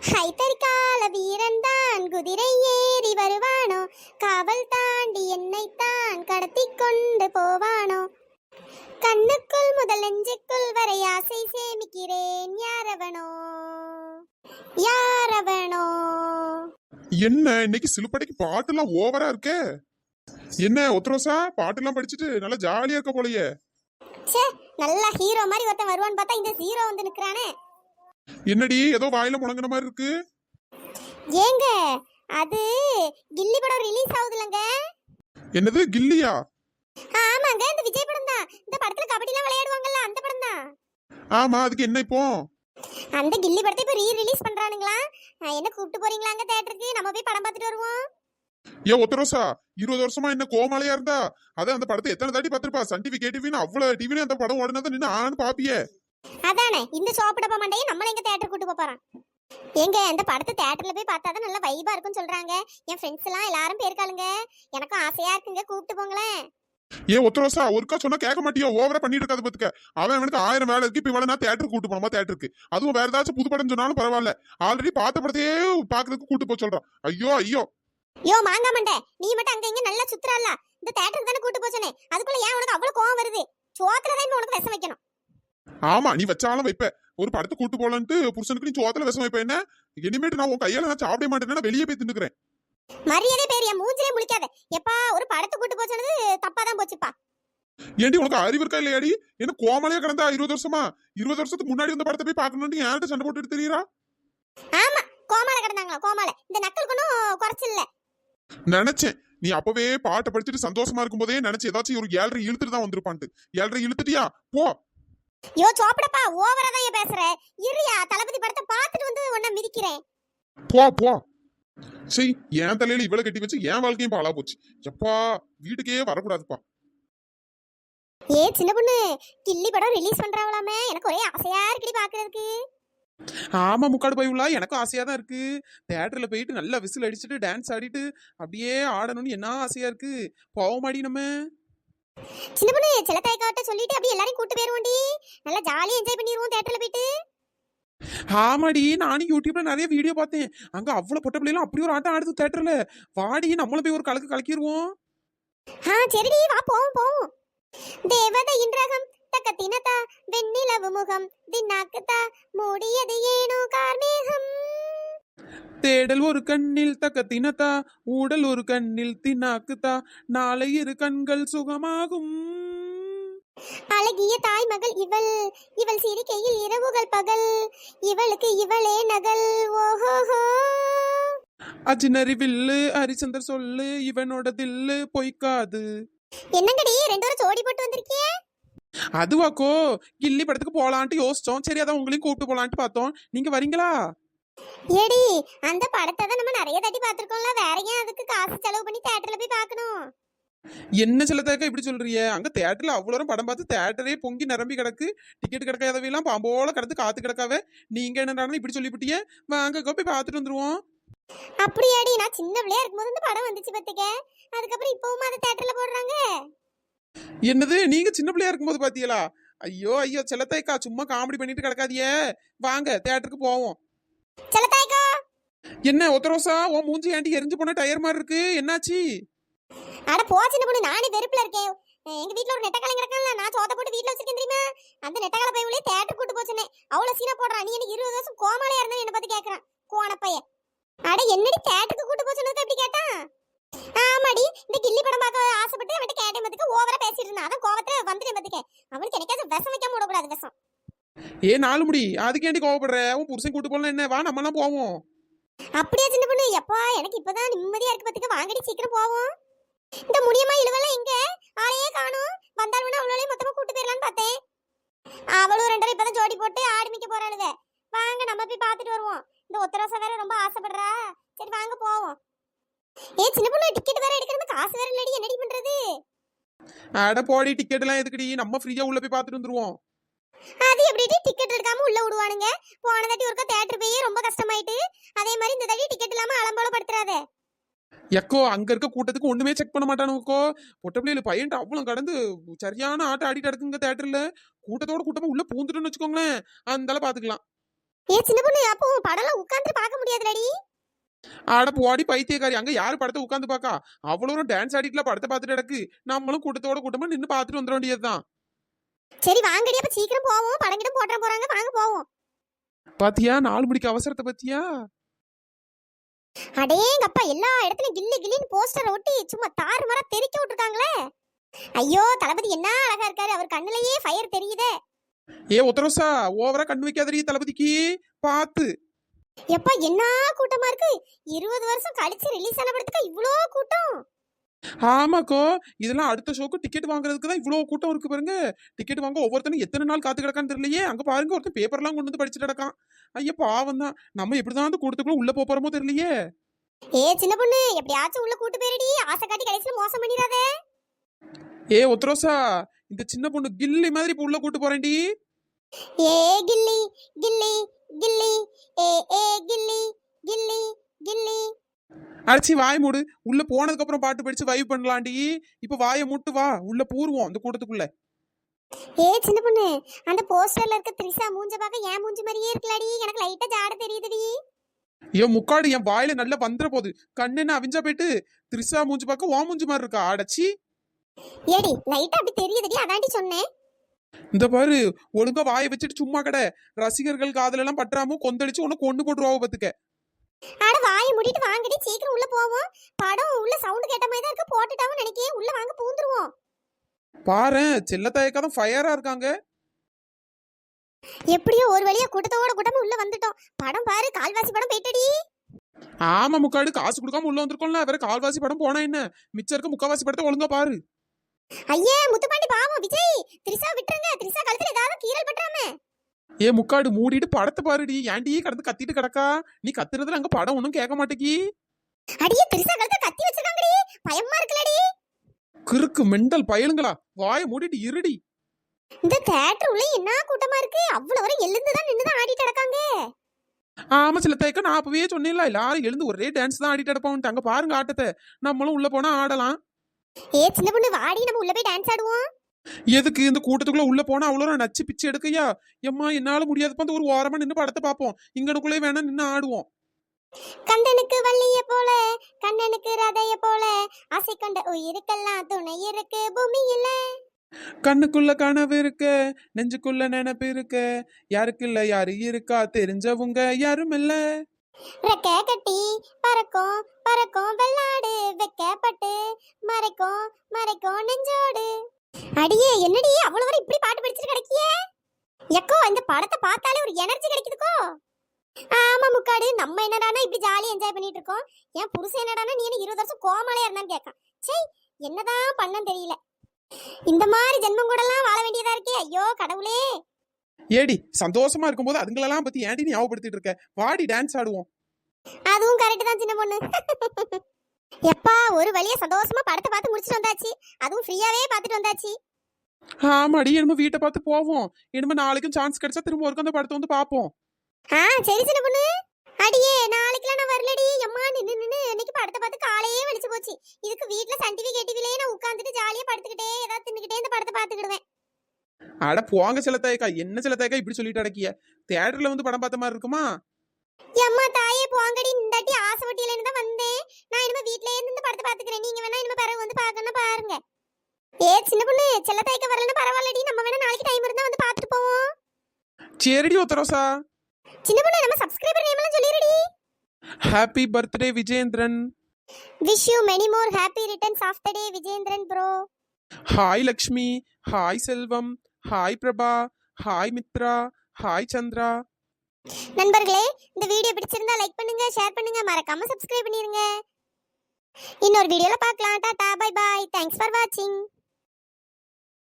ஹைதரிகால வீரன்தான் குதிரை ஏறி வருவானோ, காவல் தாண்டி என்னைத்தான் கடத்தி கொண்டு போவானோ, கண்ணுக்குள் முதல் நெஞ்சுக்குள் வரை ஆசை சேமிக்கிறேன், யாரவனோ யாரவனோ. என்ன இன்னைக்கு சிலுப்படைக்கு பாட்டுலாம் ஓவரா இருக்கே. என்ன ஒத்தரோசா பாட்டுலாம் படிச்சுட்டு நல்லா ஜாலியா இருக்க போலயே. ச்சே, நல்லா ஹீரோ மாதிரி ஒருத்தன் வருவான்னு பார்த்தா இந்த ஹீரோ வந்து நிக்கிறானே. என்னடி ஏதோ வாயில முழங்குன மாதிரி இருக்கு. ஏங்க அது கில்லி படம் ரிலீஸ் ஆகுதுலங்க. என்னது கில்லியா? ஆமாங்க, இந்த விஜய் படம் தான். இந்த படத்துல கபடிலாம் விளையாடுவாங்கல்ல, அந்த படம் தான். ஆமா, அதுக்கு என்ன இப்போ? அந்த கில்லி படத்தை இப்ப ரீ ரிலீஸ் பண்றானுங்களா? என்ன கூப்பிட்டு போறீங்களாங்க தியேட்டருக்கு? நம்ம போய் படம் பார்த்துட்டு வருவோம். ஏன் ஒத்தரோசா 20 வருஷமா என்ன கோமாளியா இருந்தா அதான் அந்த படத்தை எத்தனை தாட்டி பார்த்திருப்பா. சன் டிவி கேடிவின்னு அவ்வளவு டிவிலையும் அந்த படம் ஓடுனதை நின்று ஆன்னு பாப்பியே. அதானே இந்த சோப்பிடப்ப மண்டையை நம்மள எங்க தியேட்டர் கூட்டு போறான். எங்க இந்த படத்தை தியேட்டர்ல போய் பார்த்தாதான் நல்ல வைபா இருக்கும்னு சொல்றாங்க. என் ஃப்ரெண்ட்ஸ் எல்லாம் எல்லாரும் போயிருக்காளுங்க. எனக்கும் ஆசையா இருக்குங்க, கூப்பிட்டு போங்களேன். ஏன் ஒத்தரோசா ஒருக்கா சொன்னா கேட்க மாட்டியோ? ஓவரா பண்ணிட்டு இருக்காது பாத்துக்க. அவன் அவனுக்கு 1000 வேலை இருக்கு. இப்ப இவ்வளவு நான் தியேட்டருக்கு கூட்டு போனோமா தியேட்டருக்கு? அதுவும் வேற ஏதாச்சும் புது படம் சொன்னாலும் பரவாயில்ல. ஆல்ரெடி பார்த்த படத்தையே பாக்குறதுக்கு கூட்டு போக சொல்றான். ஐயோ ஐயோ. யோ மாங்கா மண்டை, நீ மட்டும் அங்க இங்க நல்லா சுத்துறல்ல. இந்த தியேட்டருக்கு தானே கூட்டு போச்சனே, அதுக்குள்ள ஏன் உனக்கு அவ்வளவு கோவம் வருது? சோத்துல தான் உனக்கு விஷம் வைக்கணும். ஆமா, நீ வச்சாலும் வைப்ப. ஒரு படத்தை கூட்டு போலான்ட்டு புருஷனுக்கு நீ சோத்துல விஷம் வைப்ப. என்ன இனிமேட்டு நான் உன் கையால நான் சாப்பிட மாட்டேன்னா வெளியே போய் தின்னுக்கிறேன். மரியாதை பேர் என் மூஞ்சிலே முழிக்காத. எப்பா ஒரு படத்தை கூட்டு போச்சனது தப்பா தான் போச்சுப்பா. ஏண்டி உனக்கு அறிவு இருக்கா இல்லையாடி? என்ன கோமாளியா கிடந்தா 20 வருஷமா? 20 வருஷத்துக்கு முன்னாடி இந்த படத்தை போய் பார்க்கணும்னு யார்கிட்ட சண்டை போட்டுட்டு தெரியுறா? ஆமா, கோமாள கிடந்தாங்களா கோமாள. இந்த நக்கல் ஒன்றும் குறைச்சில்ல. நினைச்சேன் நீ அப்பவே பாட்டை படிச்சுட்டு சந்தோஷமா இருக்கும் போதே நினைச்சு ஏதாச்சும் ஒரு 7:30 இழுத்துட்டு தான் வந்திருப்பான்ட்டு. 7:30 இழுத்துட்டியா? போ. யோ சோப்படப்பா, ஓவரா தான் ஏன் பேசுற? இருயா, தளபதி படத்தை பார்த்துட்டு வந்து உன்னை மிதிக்கிறேன். போ போ. சரி, என் தலையில இவ்வளவு கட்டி வச்சு என் வாழ்க்கையும் பாழா போச்சு. எப்பா வீட்டுக்கே வரக்கூடாதுப்பா. ஏ சின்ன பொண்ணு, கில்லி படம் ரிலீஸ் பண்றாங்களாமே, எனக்கு ஒரே ஆசையா இருக்குடி பாக்குறதுக்கு. ஆமா முக்காடு போய் உள்ள எனக்கும் ஆசையா தான் இருக்கு. தியேட்டர்ல போயிட்டு நல்லா விசில் அடிச்சுட்டு டான்ஸ் ஆடிட்டு அப்படியே ஆடணும்னு என்ன ஆசையா இருக்கு. போவோமாடி நம்ம? சின்ன பொண்ணு செல்லத்தாய்க்காட்ட சொல்லிட்டு அப்படியே எல்லாரையும் கூட்டு போயிருவோண்டி. நல்லா ஜாலியா என்ஜாய் பண்ணிடுவோம் தியேட்டர்ல போயிட்டு. ஆமாடி, நானும் யூடியூப்ல நிறைய வீடியோ பார்த்தேன். அங்க அவ்வளவு பொட்ட பிள்ளைலாம் அப்படி ஒரு ஆட்டம் ஆடுது தியேட்டர்ல. வாடி நம்மளும் போய் ஒரு கலக்கு கலக்கிடுவோம். சரிடி வா போவோம் போவோம். தேவத இன்றகம் தக்கத்தினதா வெண்ணிலவு முகம் தின்னாக்குதா மூடியது ஏனோ கார்மேகம். தேடல் ஒரு கண்ணில் தக்கத்தினதா ஊடல் ஒரு கண்ணில் தின்னாக்குதா நாளை இரு கண்கள் சுகமாகும். அழகிய தாய்மகள் இவள், இவள் சிரிக்கையில் இரவுகள் பகல், இவளுக்கு இவளே நகல். ஓஹோஹோ. அஜினரி வில்லு ஹரிச்சந்தர் சொல்லு இவனோட தில்லு பொய்க்காது. என்னங்கடி ரெண்டு பேரும் ஜோடி போட்டு வந்திருக்கியே? அதுவாக்கோ கில்லி படத்துக்கு போலான்ட்டு யோசிச்சோம். சரி, அதான் உங்களையும் கூப்பிட்டு போலான்ட்டு பார்த்தோம். நீங்க வரீங்களா? ஏடி அந்த படத்தை தான் நம்ம நிறைய தாட்டி பார்த்திருக்கோம்ல, வேற ஏன் அதுக்கு காசு செலவு பண்ணி தியேட்டர்ல போய் பார்க்கணும்? என்ன செல்லத்தாக்க இப்படி சொல்றீங்க? அங்க தியேட்டர்ல அவ்வளோ படம் பார்த்து தியேட்டரே பொங்கி நிரம்பி கிடக்கு. டிக்கெட் கிடக்காதவையெல்லாம் பாம்போல கிடந்து காத்து கிடக்காவே. நீங்க என்னடான்னு இப்படி சொல்லிவிட்டியே. வாங்க போய் பார்த்துட்டு வந்துருவோம். அப்படியாடி, நான் சின்ன பிள்ளையா இருக்கும்போது இந்த படம் வந்துச்சு பத்துக்க. அதுக்கப்புறம் இப்பவும் அதை தியேட்டர்ல போடுறாங்க. என்னது, நீங்க சின்ன பிள்ளையா இருக்கும்போது பாத்தீங்களா? ஐயோ ஐயோ செல்லத்தாய்க்கா, சும்மா காமெடி பண்ணிட்டு கிடக்காதியே. வாங்க தியேட்டருக்கு போவோம். செல்லத்தாய்க்கா. என்ன ஒத்தரோசா, உன் மூஞ்சி ஏண்டி எரிஞ்சு போன டயர் மாதிரி இருக்கு? என்னாச்சு? அட போ சின்ன பொண்ணு, நானே வெறுப்புல இருக்கேன். எங்க வீட்ல ஒரு நெட்டக்காலம் கிடக்கல, நான் சோத்த போட்டு வீட்ல வச்சிருக்கேன் தெரியுமா? அந்த நெட்டக்கால பைய உள்ளே தியேட்டர் கூட்டு போச்சனே, அவ்வளவு சீனா போடுறான். நீ எனக்கு 20 வருஷம் கோமாளியா இருந்தா என்ன பத்தி கேக்குறான் கோணப்பைய. அட என்னடி தியேட்டருக்கு கூட்டு போச்சனது அப்படி கேட்டான்? ஆமாடி, இந்த கில்லி படம் பார்க்க ஆசைப்பட்டு அவன்கிட்ட கேட்டேன் பத்துக்கு, ஓவரா பேசிட்டு இருந்தான். அதான் கோவத்துல வந்துட்டேன் பத்துக்க. அவனுக்கு எனக்காவது விஷம் வைக்காம விடக்கூடாது விஷம். ஏ நாலு முடி, அதுக்கு ஏண்டி கோவப்படுற? உன் புருஷன் கூட்டு போலாம் என்ன? வா நம்ம எல்லாம் போவோம். அப்படியே சின்ன பொண்ணு, எப்பா எனக்கு இப்பதான் நிம்மதியா இருக்கு பத்துக்க. வாங்கடி சீக்கிரம் போவோம். இந்த முடியமா இழுவெல்லாம் எங்க? ஆளையே காணும். வந்தாலும் அவளோடய மொத்தமா கூட்டு போயிடலான்னு பார்த்தேன். அவளும் 2 இப்பதான் ஜோடி போட்டு ஆரம்பிக்க போறாளுங்க. வாங்க நம்ம போய் பார்த்துட்டு வருவோம். இந்த ஒத்தரோசா வேற ரொம்ப ஆசைப்படுறா. சரி வாங்க போவோம். ஏ சின்ன பொண்ணு, டிக்கெட் வேற எடுக்கணும், காசு வேற இல்லடி, என்னடி பண்றது? அட போடி, டிக்கெட் எல்லாம் எதுக்குடி? நம்ம ஃப்ரீயா உள்ள போய் பார்த்துட்டு வந்துருவோம். அது எப்படி டிக்கெட் எடுக்காம உள்ள விடுவானுங்க? போன தாட்டி ஒருக்கா தியேட்டர் போய் ரொம்ப கஷ்டமாயிட்டு. அதே மாதிரி இந்த தாட்டி டிக்கெட் இல்லாம அலம்போல படுத்துறாதே. எக்கோ அங்க இருக்க கூட்டத்துக்கு ஒண்ணுமே செக் பண்ண மாட்டானுக்கோ. பொட்ட பிள்ளைல பையன்ட்டு அவ்வளவு கடந்து சரியான ஆட்டம் ஆடிட்டு இருக்குங்க தியேட்டர்ல. கூட்டத்தோட கூட்டமா உள்ள பூந்துட்டோன்னு வச்சுக்கோங்களேன், அந்தால பாத்துக்கலாம். ஏ சின்ன பொண்ணு அப்போ படம்லாம் உட்கார்ந்து பார்க்க முடியாதுலடி. ஆட போடி பைத்தியக்காரி, அங்க யாரு படத்தை உட்காந்து பாக்கா? அவ்வளோ டான்ஸ் ஆடிட்டுல படத்தை பார்த்துட்டு கிடக்கு. நம்மளும் கூட்டத்தோட கூட்டமா நின்று பார்த்துட்டு வந்துட வேண்டியதுதான். சரி வாங்கடி, அப்ப சீக்கிரம் போவோம். படம் கிட்ட போட்டுற போறாங்க, வாங்க போவோம். பாத்தியா 4 மணிக்கு அவசரத்தை பத்தியா? அடேங்கப்பா, எல்லா இடத்துலயும் கில்லு கில்லின்னு போஸ்டர் ஒட்டி சும்மா தாறு மாறா தெறிக்க விட்டுருக்காங்களே. ஐயோ தளபதி என்ன அழகா இருக்காரு, அவர் கண்ணுலயே ஃபயர் தெரியுதே. ஏ ஒத்தரோசா, ஓவரா கண்ணு வைக்காதடி தளபதிக்கு. பாத்து. எப்பா என்ன கூட்டமா இருக்கு. 20 வருஷம் கழிச்சு ரிலீஸ் ஆன படத்துக்கு இவ்ளோ கூட்டம். ஆமாக்கோ, இதெல்லாம் அடுத்த ஷோக்கு டிக்கெட் வாங்குறதுக்கு தான் இவ்வளவு கூட்டம் இருக்கு பாருங்க. டிக்கெட் வாங்க ஒவ்வொருத்தனும் எத்தனை நாள் காத்து கிடக்கான்னு தெரியலையே. அங்க பாருங்க, ஒருத்தன் பேப்பர்லாம் கொண்டு வந்து படிச்சுட்டு கிடக்கான். ஐயா பாவம் தான். நம்ம எப்படிதான் அந்த கூட்டத்துக்குள்ள உள்ள போறோமோ தெரியலையே. ஏ சின்ன பொண்ணு, எப்படியாச்சும் உள்ள கூட்டு போயிரடி. ஆசை காட்டி கடைசியில மோசம் பண்ணிடாதே. ஏ ஒத்தரோசா, இந்த சின்ன பொண்ணு கில்லி மாதிரி இப்ப உள்ள கூட்டு போறேன்டி. ஏ கில்லி கில்லி கில்லி, ஏ ஏ கில்லி கில்லி கில்லி. அடிச்சு வாய் மூடு. உள்ள போனதுக்கு அப்புறம் பாட்டு படிச்சு வைப் பண்ணலாண்டி. இப்ப வாயை மூட்டு வா, உள்ள பூருவோம் அந்த கூட்டத்துக்குள்ள. ஏ சின்ன பொண்ணு, அந்த போஸ்டர்ல இருக்க த்ரிஷா மூஞ்ச பார்க்க என் மூஞ்சி மாதிரியே இருக்கலடி. எனக்கு லைட்டா ஜாட தெரியுதுடி. ஐயோ முக்காடு, என் வாயில நல்லா வந்துற போகுது. கண்ணு என்ன அவிஞ்சா போயிட்டு திரிசா மூஞ்சி பார்க்க ஓ மூஞ்சி மாதிரி இருக்கா? அடச்சி. ஏடி லைட்டா அப்படி தெரியுதுடி, அதாண்டி சொன்னேன். இந்த பாரு, ஒழுங்கா வாயை வச்சுட்டு சும்மா கடை. ரசிகர்கள் காதல எல்லாம் பற்றாம கொந்தளிச்சு உனக்கு கொண்டு போட்டுருவா பத்துக்க. அட வாயை மூடிட்டு வாங்கடி, சீக்கிரம் உள்ள போவோம். படம் உள்ள சவுண்ட் கேட்ட மாதிரி தான் இருக்கு, போட்டுட்டாவும் நினைக்கேன். உள்ள வாங்க பூந்துருவோம். பாரு, செல்லத்தாயக்காதான் ஃபயரா இருக்காங்க. எப்படியோ ஒரு வழியா கூட்டத்தோட கூட்டமா உள்ள வந்துட்டோம். படம் பாரு, கால்வாசி படம் போயிட்டடி. ஆமா முக்காடு, காசு கொடுக்காம உள்ள வந்திருக்கோம்ல. வேற கால்வாசி படம் போனா என்ன, மிச்சம் இருக்க முக்காவாசி படத்தை ஒழுங்கா பாரு. ஐயே முத்துப்பாண்டி பாவம், விஜய் த்ரிஷா விட்டுருங்க. த்ரிஷா கழுத்துல ஏதாவது கீறல் பற்றாம. ஏ முக்காடு, மூடிட்டு படத்தை பாருடி. ஏன்டி கடந்து கத்திட்டு கிடக்கா? நீ கத்துறதுல அங்க படம் ஒன்னும் கேட்க மாட்டேங்கி. அடியே த்ரிஷா கழுத்துல கத்தி வச்சிருக்காங்கடி, பயமா இருக்குலடி. கிறுக்கு மெண்டல் பயலுங்களா, வாயை மூடிட்டு இருடி. இந்த தியேட்டர் உள்ள என்ன கூட்டமா இருக்கு. அவ்வளவு வரை எழுந்துதான் நின்னுதான் ஆடிட்டு கிடக்காங்க. ஆமா சில தயக்கம், நான் அப்பவே சொன்னேன்ல, எல்லாரும் எழுந்து ஒரே டான்ஸ் தான் ஆடிட்டு எடுப்போம். அங்க பாருங்க ஆட்டத்தை. நம்மளும் உள்ள போனா ஆடலாம். ஏ சின்ன பொண்ணு வாடி, நம்ம உள்ள போய் டான்ஸ் ஆடுவோம். எதுக்கு இந்த கூட்டத்துக்குள்ள உள்ள போனா அவ்வளோ நச்சு பிச்சு எடுக்கையா? எம்மா என்னால முடியாதுப்பா, அந்த ஒரு ஓரமா நின்று படத்தை பார்ப்போம். இங்கனுக்குள்ளே வேணா நின்று ஆடுவோம். கந்தனுக்கு வள்ளிய போல, கண்ணனுக்கு ரதைய போல, ஆசை கொண்ட உயிருக்கெல்லாம் துணை இருக்கு பூமியில. கண்ணுக்குள்ள கனவு இருக்க, நெஞ்சுக்குள்ள நினைப்பு இருக்க, யாருக்கு இல்ல யாரு இருக்கா, தெரிஞ்சவங்க யாரும் இல்ல. ரெக்க கட்டி பறக்கும் பறக்கும் வெள்ளாடு, வெக்கப்பட்டு மறைக்கும் மறைக்கும் நெஞ்சோடு. அடியே என்னடி அவ்வளவு வரை இப்படி பாட்டு படிச்சுட்டு கிடைக்கியே? எக்கோ இந்த படத்தை பார்த்தாலே ஒரு எனர்ஜி கிடைக்குதுக்கோ. ஆமா முக்காடு, நம்ம என்னடானா இப்படி ஜாலியா என்ஜாய் பண்ணிட்டு இருக்கோம். என் புருஷன் என்னடானா நீ என்ன 20 வருஷம் கோமாளையா இருந்தான்னு கேட்கான். சே, என்னதான் பண்ணன்னு தெரியல. இந்த மாதிரி ஜென்மம் கூட எல்லாம் வாழ வேண்டியதா இருக்கே. ஐயோ கடவுளே. ஏடி சந்தோஷமா இருக்கும்போது அதுங்களெல்லாம் பத்தி ஏன்டி ஞாபகப்படுத்திட்டு இருக்க? வாடி டான்ஸ் ஆடுவோம். அதுவும் கரெக்ட் தான் சின்ன பொண்ணு. எப்பா ஒரு வழியா சந்தோஷமா படத்தை பார்த்து முடிச்சுட்டு வந்தாச்சு. அதுவும் ஃப்ரீயாவே பார்த்துட்டு வந்தாச்சு. ஆமாடி, என்னமோ வீட்டை பார்த்து போவோம். என்னமோ நாளைக்கும் சான்ஸ் கிடைச்சா திரும்ப ஒரு அந்த படத்தை வந்து பார்ப்போம். சரி சின்ன பொண்ணு. அடியே நாளைக்குலாம் நான் வரலடி. அம்மா நின்னு நின்னு இன்னைக்கு படத்தை பார்த்து காலையே வெளிச்சு போச்சு. இதுக்கு வீட்டுல சன் டிவி கேட்டிவிலேயே நான் உட்காந்துட்டு ஜாலியா படுத்துக்கிட்டே ஏதாவது தின்னுக்கிட்டே இந்த படத்தை பார்த்துக்கிடுவேன். அட போங்க செல்லத்தாயக்கா, என்ன செல்லத்தாயக்கா இப்படி சொல்லிட்டு அடக்கிய? தியேட்டர்ல வந்து படம் பார்த்த மாதிரி இருக்குமா? அம்மா தாயே போங்கடி, இந்தாட்டி ஆசைப்பட்டியில இருந்து தான் வந்தேன். நான் இனிமே வீட்லயே இருந்து இந்த படத்தை பார்த்துக்கிறேன். நீங்க வேணா இனிமே பிறகு வந்து பார்க்கணும் பாருங்க. ஏ சின்ன பொண்ணு, செல்லத்தாய்க்க வரலன்னா பரவாயில்லடி. நம்ம வேணா நாளைக்கு டைம் இருந்தா வந்து பார்த்துட்டு போவோம். சரிடி ஒத்தரோசா. சின்ன பொண்ணு, நம்ம சப்ஸ்கிரைபர் நேம் எல்லாம் சொல்லிருடி. Happy birthday Vijendran. Wish you many more happy returns of the day Vijendran bro. Hi Lakshmi, hi Selvam, hi Prabha, hi Mitra, hi Chandra. நண்பர்களே, இந்த வீடியோ பிடிச்சிருந்தா லைக் பண்ணுங்க, ஷேர் பண்ணுங்க, மறக்காம சப்ஸ்கிரைப் பண்ணிருங்க. இன்னொரு வீடியோல பார்க்கலாம். Tata bye bye. Thanks for வாட்சிங்.